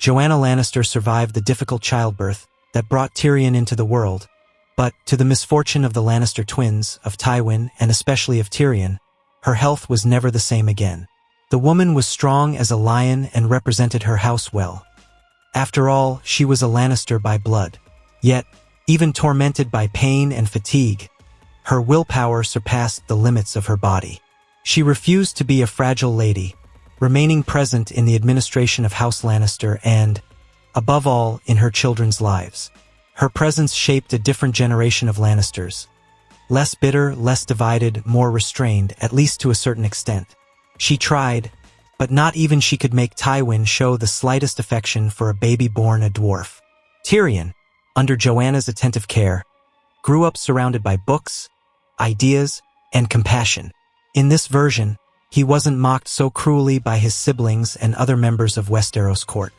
Joanna Lannister survived the difficult childbirth that brought Tyrion into the world, but, to the misfortune of the Lannister twins, of Tywin, and especially of Tyrion, her health was never the same again. The woman was strong as a lion and represented her house well. After all, she was a Lannister by blood. Yet, even tormented by pain and fatigue, her willpower surpassed the limits of her body. She refused to be a fragile lady, remaining present in the administration of House Lannister and, above all, in her children's lives. Her presence shaped a different generation of Lannisters. Less bitter, less divided, more restrained, at least to a certain extent. She tried, but not even she could make Tywin show the slightest affection for a baby born a dwarf. Tyrion, under Joanna's attentive care, grew up surrounded by books, ideas, and compassion. In this version, he wasn't mocked so cruelly by his siblings and other members of Westeros court.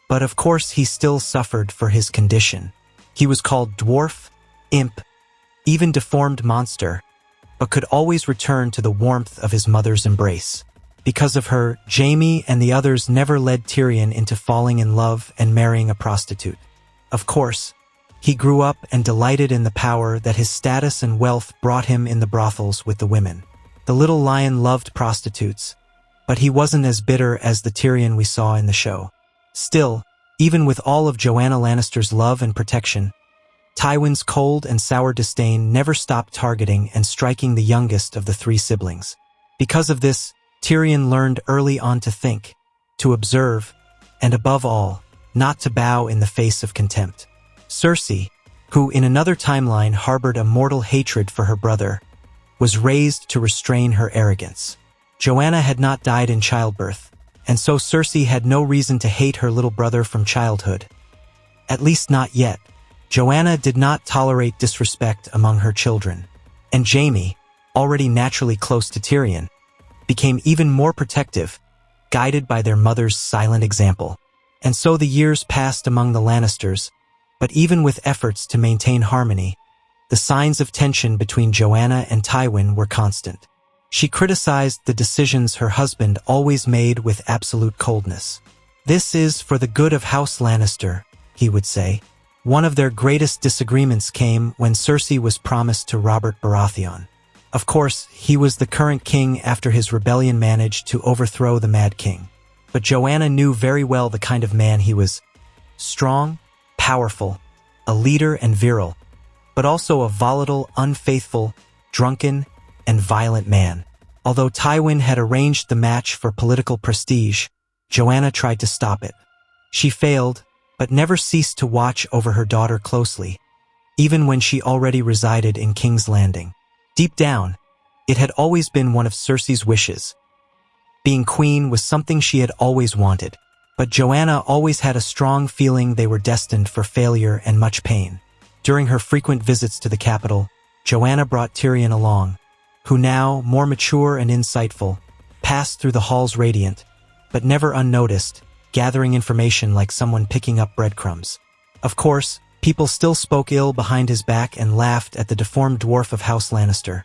But of course he still suffered for his condition. He was called dwarf, imp, even deformed monster, but could always return to the warmth of his mother's embrace. Because of her, Jaime and the others never led Tyrion into falling in love and marrying a prostitute. Of course, he grew up and delighted in the power that his status and wealth brought him in the brothels with the women. The little lion loved prostitutes, but he wasn't as bitter as the Tyrion we saw in the show. Still, even with all of Joanna Lannister's love and protection, Tywin's cold and sour disdain never stopped targeting and striking the youngest of the three siblings. Because of this, Tyrion learned early on to think, to observe, and above all, not to bow in the face of contempt. Cersei, who in another timeline harbored a mortal hatred for her brother, was raised to restrain her arrogance. Joanna had not died in childbirth, and so Cersei had no reason to hate her little brother from childhood. At least not yet. Joanna did not tolerate disrespect among her children, and Jaime, already naturally close to Tyrion, became even more protective, guided by their mother's silent example. And so the years passed among the Lannisters, but even with efforts to maintain harmony, the signs of tension between Joanna and Tywin were constant. She criticized the decisions her husband always made with absolute coldness. "This is for the good of House Lannister," he would say. One of their greatest disagreements came when Cersei was promised to Robert Baratheon. Of course, he was the current king after his rebellion managed to overthrow the Mad King. But Joanna knew very well the kind of man he was. Strong, powerful, a leader and virile, but also a volatile, unfaithful, drunken, and violent man. Although Tywin had arranged the match for political prestige, Joanna tried to stop it. She failed, but never ceased to watch over her daughter closely, even when she already resided in King's Landing. Deep down, it had always been one of Cersei's wishes. Being queen was something she had always wanted, but Joanna always had a strong feeling they were destined for failure and much pain. During her frequent visits to the capital, Joanna brought Tyrion along, who now, more mature and insightful, passed through the halls radiant, but never unnoticed, gathering information like someone picking up breadcrumbs. Of course, people still spoke ill behind his back and laughed at the deformed dwarf of House Lannister.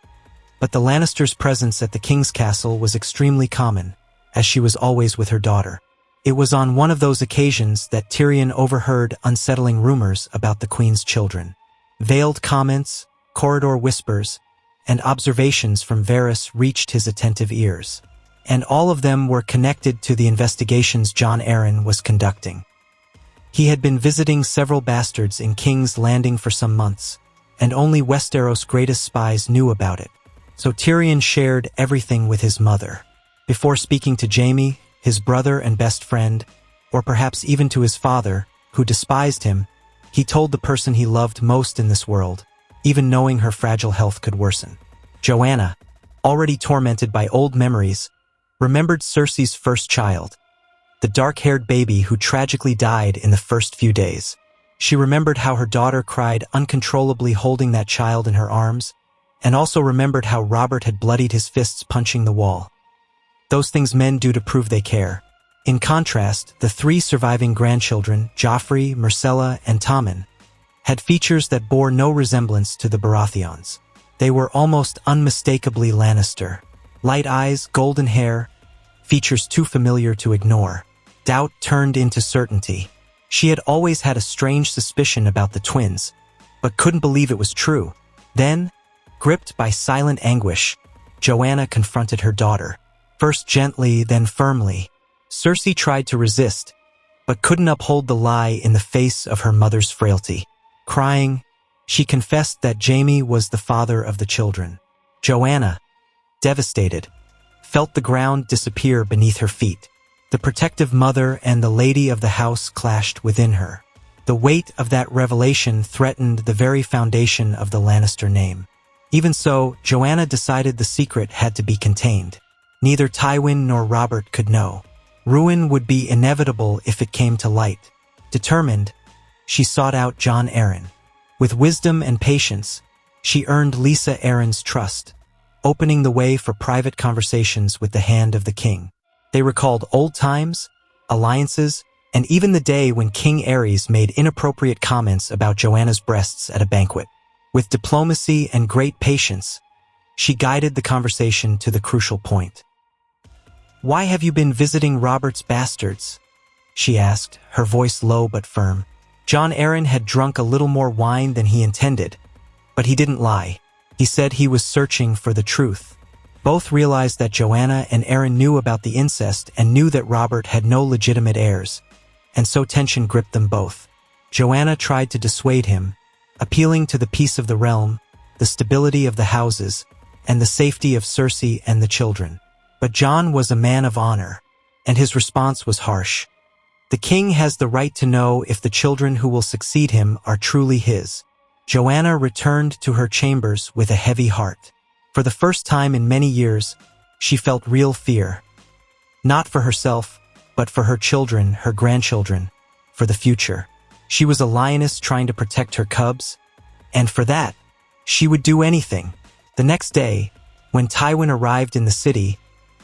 But the Lannisters' presence at the king's castle was extremely common, as she was always with her daughter. It was on one of those occasions that Tyrion overheard unsettling rumors about the queen's children. Veiled comments, corridor whispers, and observations from Varys reached his attentive ears. And all of them were connected to the investigations Jon Arryn was conducting. He had been visiting several bastards in King's Landing for some months, and only Westeros' greatest spies knew about it. So Tyrion shared everything with his mother. Before speaking to Jaime, his brother and best friend, or perhaps even to his father, who despised him, he told the person he loved most in this world, even knowing her fragile health could worsen. Joanna, already tormented by old memories, remembered Cersei's first child, the dark-haired baby who tragically died in the first few days. She remembered how her daughter cried uncontrollably holding that child in her arms, and also remembered how Robert had bloodied his fists punching the wall. Those things men do to prove they care. In contrast, the three surviving grandchildren, Joffrey, Myrcella, and Tommen, had features that bore no resemblance to the Baratheons. They were almost unmistakably Lannister. Light eyes, golden hair, features too familiar to ignore. doubt turned into certainty. She had always had a strange suspicion about the twins, but couldn't believe it was true. Then, gripped by silent anguish, Joanna confronted her daughter. First gently, then firmly. Cersei tried to resist, but couldn't uphold the lie in the face of her mother's frailty. Crying, she confessed that Jaime was the father of the children. Joanna, devastated, felt the ground disappear beneath her feet. The protective mother and the lady of the house clashed within her. The weight of that revelation threatened the very foundation of the Lannister name. Even so, Joanna decided the secret had to be contained. Neither Tywin nor Robert could know. Ruin would be inevitable if it came to light. Determined, she sought out Jon Arryn. With wisdom and patience, she earned Lysa Arryn's trust, opening the way for private conversations with the Hand of the King. They recalled old times, alliances, and even the day when King Aerys made inappropriate comments about Joanna's breasts at a banquet. With diplomacy and great patience, she guided the conversation to the crucial point. "Why have you been visiting Robert's bastards?" she asked, her voice low but firm. Jon Arryn had drunk a little more wine than he intended, but he didn't lie. He said he was searching for the truth. Both realized that Joanna and Arryn knew about the incest and knew that Robert had no legitimate heirs, and so tension gripped them both. Joanna tried to dissuade him, appealing to the peace of the realm, the stability of the houses, and the safety of Cersei and the children. But Jon was a man of honor, and his response was harsh. "The king has the right to know if the children who will succeed him are truly his." Joanna returned to her chambers with a heavy heart. For the first time in many years, she felt real fear. Not for herself, but for her children, her grandchildren, for the future. She was a lioness trying to protect her cubs, and for that, she would do anything. The next day, when Tywin arrived in the city,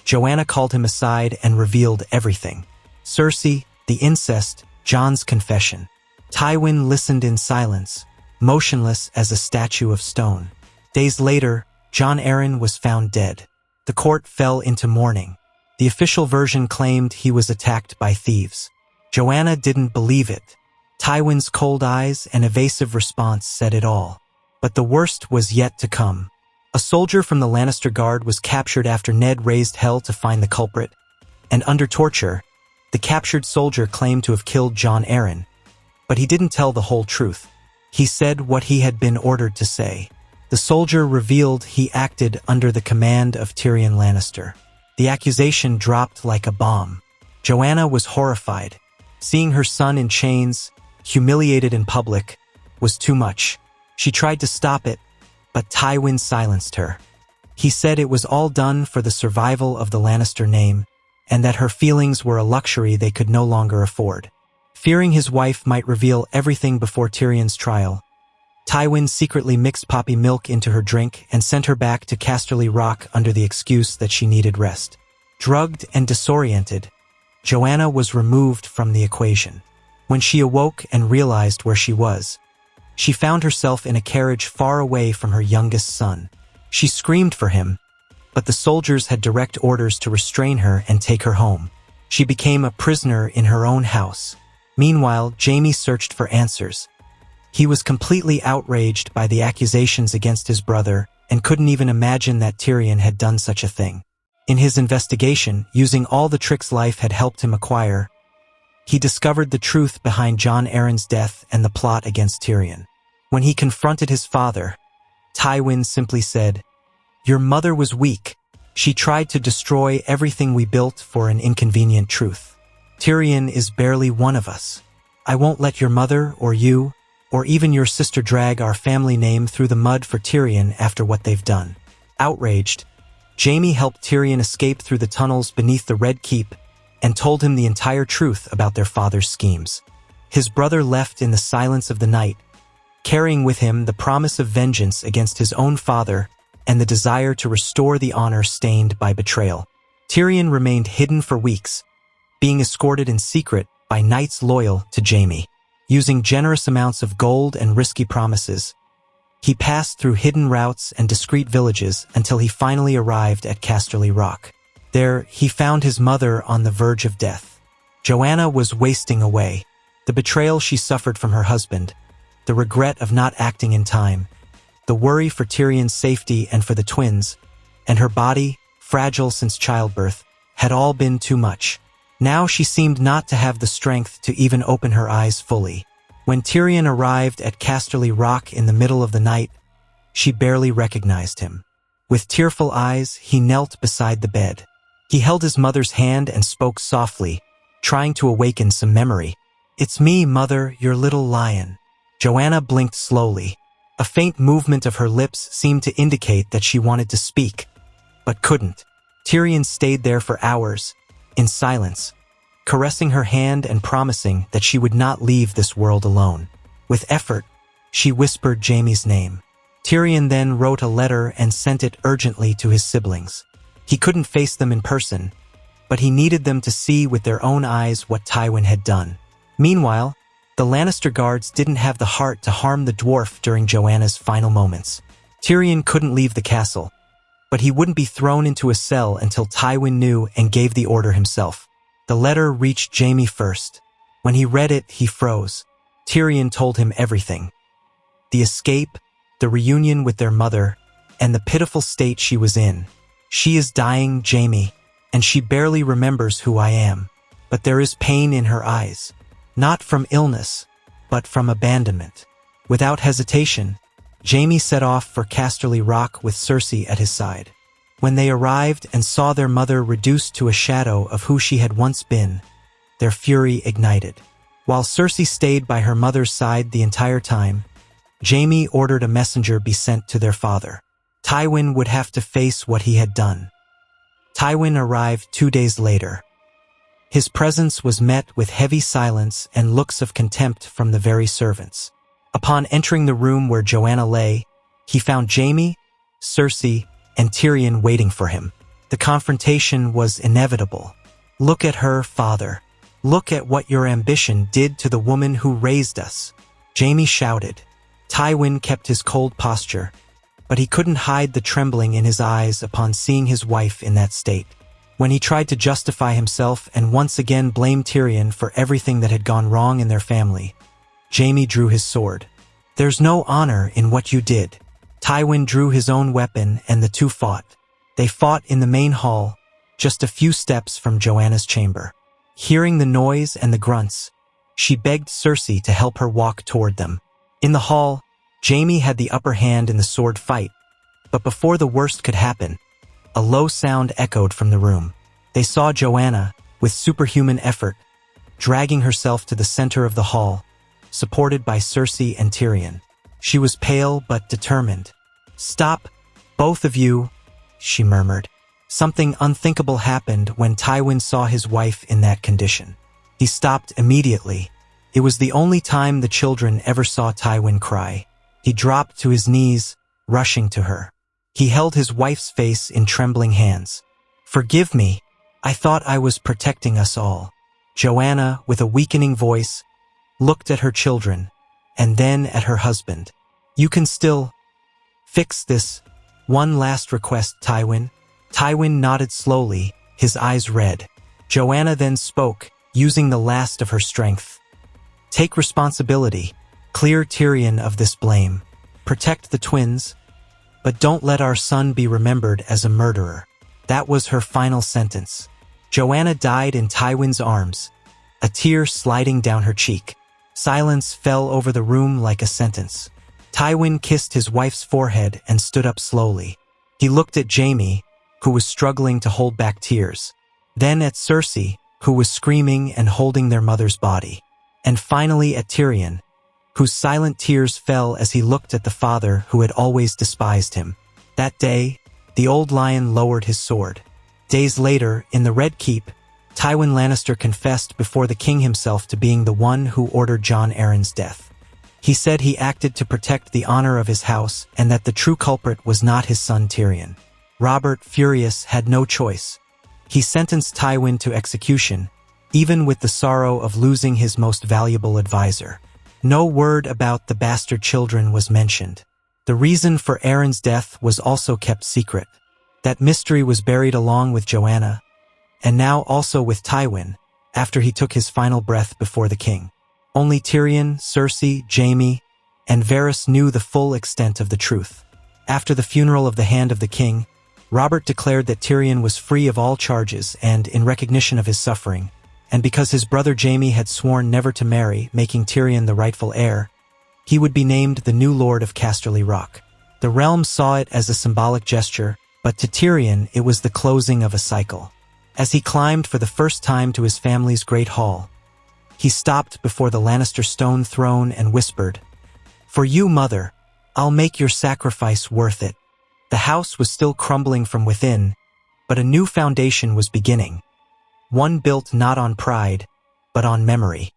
Joanna called him aside and revealed everything. Cersei, the incest, Jon's confession. Tywin listened in silence, motionless as a statue of stone. Days later, Jon Arryn was found dead. The court fell into mourning. The official version claimed he was attacked by thieves. Joanna didn't believe it. Tywin's cold eyes and evasive response said it all. But the worst was yet to come. A soldier from the Lannister Guard was captured after Ned raised hell to find the culprit, and under torture, the captured soldier claimed to have killed Jon Arryn. But he didn't tell the whole truth. He said what he had been ordered to say. The soldier revealed he acted under the command of Tyrion Lannister. The accusation dropped like a bomb. Joanna was horrified. Seeing her son in chains, humiliated in public, was too much. She tried to stop it, but Tywin silenced her. He said it was all done for the survival of the Lannister name, and that her feelings were a luxury they could no longer afford. Fearing his wife might reveal everything before Tyrion's trial, Tywin secretly mixed poppy milk into her drink and sent her back to Casterly Rock under the excuse that she needed rest. Drugged and disoriented, Joanna was removed from the equation. When she awoke and realized where she was, she found herself in a carriage far away from her youngest son. She screamed for him, but the soldiers had direct orders to restrain her and take her home. She became a prisoner in her own house. Meanwhile, Jaime searched for answers. He was completely outraged by the accusations against his brother and couldn't even imagine that Tyrion had done such a thing. In his investigation, using all the tricks life had helped him acquire, he discovered the truth behind Jon Arryn's death and the plot against Tyrion. When he confronted his father, Tywin simply said, "Your mother was weak. She tried to destroy everything we built for an inconvenient truth. Tyrion is barely one of us. I won't let your mother or you or even your sister drag our family name through the mud for Tyrion after what they've done." Outraged, Jaime helped Tyrion escape through the tunnels beneath the Red Keep and told him the entire truth about their father's schemes. His brother left in the silence of the night, carrying with him the promise of vengeance against his own father and the desire to restore the honor stained by betrayal. Tyrion remained hidden for weeks, being escorted in secret by knights loyal to Jaime. Using generous amounts of gold and risky promises, he passed through hidden routes and discreet villages until he finally arrived at Casterly Rock. There, he found his mother on the verge of death. Joanna was wasting away. The betrayal she suffered from her husband, the regret of not acting in time, the worry for Tyrion's safety and for the twins, and her body, fragile since childbirth, had all been too much. Now she seemed not to have the strength to even open her eyes fully. When Tyrion arrived at Casterly Rock in the middle of the night, she barely recognized him. With tearful eyes, he knelt beside the bed. He held his mother's hand and spoke softly, trying to awaken some memory. "It's me, Mother, your little lion." Joanna blinked slowly. A faint movement of her lips seemed to indicate that she wanted to speak, but couldn't. Tyrion stayed there for hours, in silence, caressing her hand and promising that she would not leave this world alone. With effort, she whispered Jaime's name. Tyrion then wrote a letter and sent it urgently to his siblings. He couldn't face them in person, but he needed them to see with their own eyes what Tywin had done. Meanwhile, the Lannister guards didn't have the heart to harm the dwarf during Joanna's final moments. Tyrion couldn't leave the castle, but he wouldn't be thrown into a cell until Tywin knew and gave the order himself. The letter reached Jaime first. When he read it, he froze. Tyrion told him everything. The escape, the reunion with their mother, and the pitiful state she was in. "She is dying, Jaime, and she barely remembers who I am. But there is pain in her eyes. Not from illness, but from abandonment." Without hesitation, Jaime set off for Casterly Rock with Cersei at his side. When they arrived and saw their mother reduced to a shadow of who she had once been, their fury ignited. While Cersei stayed by her mother's side the entire time, Jaime ordered a messenger be sent to their father. Tywin would have to face what he had done. Tywin arrived 2 days later. His presence was met with heavy silence and looks of contempt from the very servants. Upon entering the room where Joanna lay, he found Jaime, Cersei, and Tyrion waiting for him. The confrontation was inevitable. "Look at her, father. Look at what your ambition did to the woman who raised us," Jaime shouted. Tywin kept his cold posture, but he couldn't hide the trembling in his eyes upon seeing his wife in that state. When he tried to justify himself and once again blame Tyrion for everything that had gone wrong in their family, Jaime drew his sword. "There's no honor in what you did." Tywin drew his own weapon and the two fought. They fought in the main hall, just a few steps from Joanna's chamber. Hearing the noise and the grunts, she begged Cersei to help her walk toward them. In the hall, Jaime had the upper hand in the sword fight, but before the worst could happen, a low sound echoed from the room. They saw Joanna, with superhuman effort, dragging herself to the center of the hall, supported by Cersei and Tyrion. She was pale but determined. "Stop, both of you," she murmured. Something unthinkable happened when Tywin saw his wife in that condition. He stopped immediately. It was the only time the children ever saw Tywin cry. He dropped to his knees, rushing to her. He held his wife's face in trembling hands. "Forgive me. I thought I was protecting us all." Joanna, with a weakening voice, looked at her children, and then at her husband. "You can still fix this. One last request, Tywin." Tywin nodded slowly, his eyes red. Joanna then spoke, using the last of her strength. "Take responsibility. Clear Tyrion of this blame. Protect the twins, but don't let our son be remembered as a murderer." That was her final sentence. Joanna died in Tywin's arms, a tear sliding down her cheek. Silence fell over the room like a sentence. Tywin kissed his wife's forehead and stood up slowly. He looked at Jaime, who was struggling to hold back tears, then at Cersei, who was screaming and holding their mother's body, and finally at Tyrion, whose silent tears fell as he looked at the father who had always despised him. That day, the old lion lowered his sword. Days later, in the Red Keep, Tywin Lannister confessed before the king himself to being the one who ordered Jon Arryn's death. He said he acted to protect the honor of his house and that the true culprit was not his son Tyrion. Robert, furious, had no choice. He sentenced Tywin to execution, even with the sorrow of losing his most valuable advisor. No word about the bastard children was mentioned. The reason for Arryn's death was also kept secret. That mystery was buried along with Joanna, and now also with Tywin, after he took his final breath before the king. Only Tyrion, Cersei, Jaime, and Varys knew the full extent of the truth. After the funeral of the Hand of the King, Robert declared that Tyrion was free of all charges and in recognition of his suffering, and because his brother Jaime had sworn never to marry, making Tyrion the rightful heir, he would be named the new Lord of Casterly Rock. The realm saw it as a symbolic gesture, but to Tyrion it was the closing of a cycle. As he climbed for the first time to his family's great hall, he stopped before the Lannister stone throne and whispered, "For you, mother, I'll make your sacrifice worth it." The house was still crumbling from within, but a new foundation was beginning. One built not on pride, but on memory.